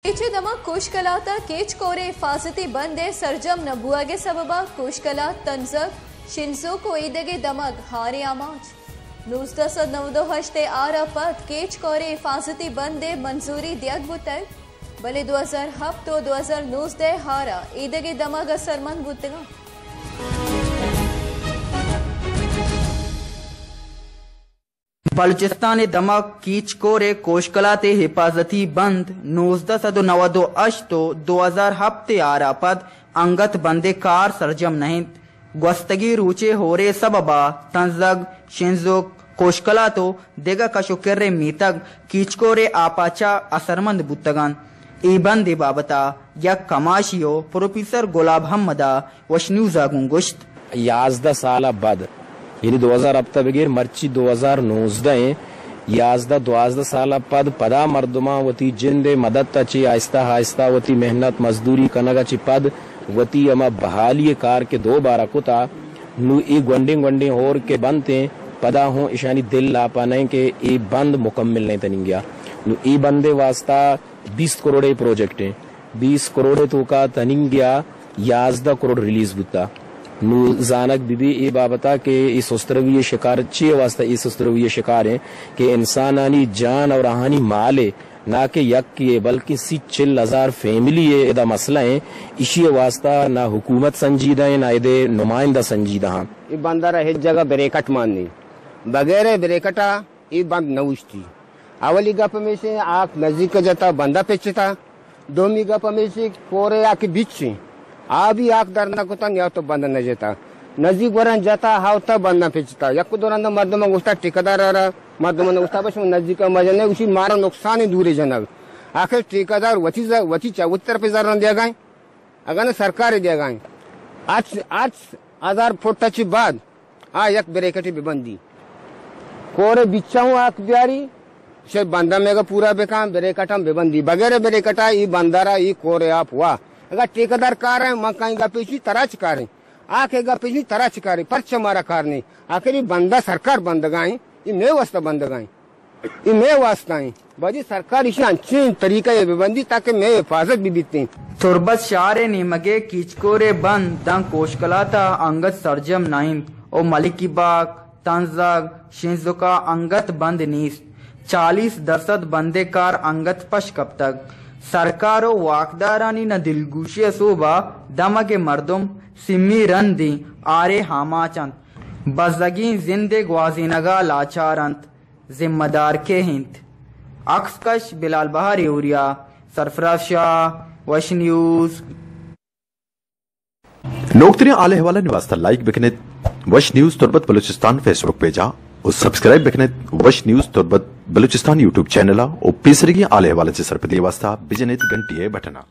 केचे दमा कोशकलाता केच कोरे हिफाजती बंदे सरजम नबुआगे सबबा कोशकला तंजक शिंजो को ईदगे दमग हारे आमाज 1998 आरा पद केच कोरे हिफाजती बंदे मंजूरी दियग बुतग बले 2007 तो 2019 हारा ईदगे दमग असरमंद बुतगा बलूचिस्तान दमक कीचकोरे कोशकलाते हिफाजती बंद 1998 तो 2007 आरा पद अंगत बंदे कार सरजम नहीं gwastagi ruche hore sababa tanzag shinzok koshkalato dega kashukere mitag kichkore apacha asarmand buttagan ibande babata yak kamashiyo professor golab hammada washniuza gungusht 11 साल बाद यानी 2007 बगैर मर्ची 2019 याजदा 12 साल पद पदा मर्दमा वती जिंदे मदद तची आहिस्ता आहिस्ता वती मेहनत मजदूरी कनगा ची पद वती अमा बहाली कार के 2 बार कुता नु ए गंडे और के बनते पदा हो ईशानी दिल ला पाने के ए बंद मुकम्मल नहीं तनिंगया नु ए बंदे वास्ता 20 करोड़ प्रोजेक्ट है 20 करोड़ तो का तनिंगया 11 करोड़ रिलीज बुता नु जानक बीबी ए बाबता के इस उस्तरवीय शिकार चे वास्ता इस उस्तरवीय शिकार है कि इंसानानी जान और आहानी माले ना के यक किए बल्कि 40,000 फैमिली है एदा मसला है इसी वास्ता ना हुकूमत संजीदा है ना एदे नुमाइंदा संजीदा हाँ ये बंदा रहे जगह ब्रेकट माननी बगैर ब्रेकटा ये बंद नौश्ती अवली गप में से आख नजदीक जाता बंदा पेचता दोमी गप में से कोरे आके बीच से आभी आख दरना को या तो बंदा न जाता नजदीक वरन जाता हावता बंदा पेचता यक दौरान मर्दमा गुस्ता ठेकेदार आ रहा मर्दमा गुस्ता बस नजदीक मजने उसी मारा नुकसान दूर जनक आखिर ठेकेदार वची उत्तर पे जरा दिया गए अगर न सरकार दिया गए आज 1000 फुट टच बाद आ यक ब्रेकटी बेबंदी कोरे बिचाऊ आख बिहारी से बंदा में पूरा बेकाम ब्रेकटम बेबंदी बगैर ब्रेकटा ई बंदारा ई कोरे आप हुआ अगर ठेकेदार कार है मकाई का पेशी तरह चिकार आखे का पेशी तरह चिकार पर्च मारा कार नहीं आखिर बंदा सरकार बंद गाय मैं वास्ता बंद गाय मैं वास्ता बाजी सरकार इसी अच्छे तरीका ये बेबंदी ताकि मैं हिफाजत भी बीतती तुरबत शारे निमगे कीचकोरे बंद दंग कोशकलाता अंगत सरजम नाइम ओ मलिकी बाग तंजग शिंजुका अंगत बंद नीस 40% बंदे कार अंगत पश कब तक सरकारो वाकदारानी न दिलगुशी सोबा दमगे मर्दुम सिम्मी रन दी आरे हामाचंद बजगी जिंदे ग्वाजीनगा लाचारंत जिम्मेदार के हिंद अक्सकश बिलाल बहार यूरिया सरफराज शाह वश न्यूज नोकतरी आले हवाला निवास्ता लाइक बिकने वश न्यूज तुरबत बलूचिस्तान फेसबुक पेजा और सब्सक्राइब बिकने वश न्यूज तुरबत बलूचिस्तान यूट्यूब चैनल और पीसरगी आले हवाला से सरपदी वास्ता बिजनेत घंटी बटना।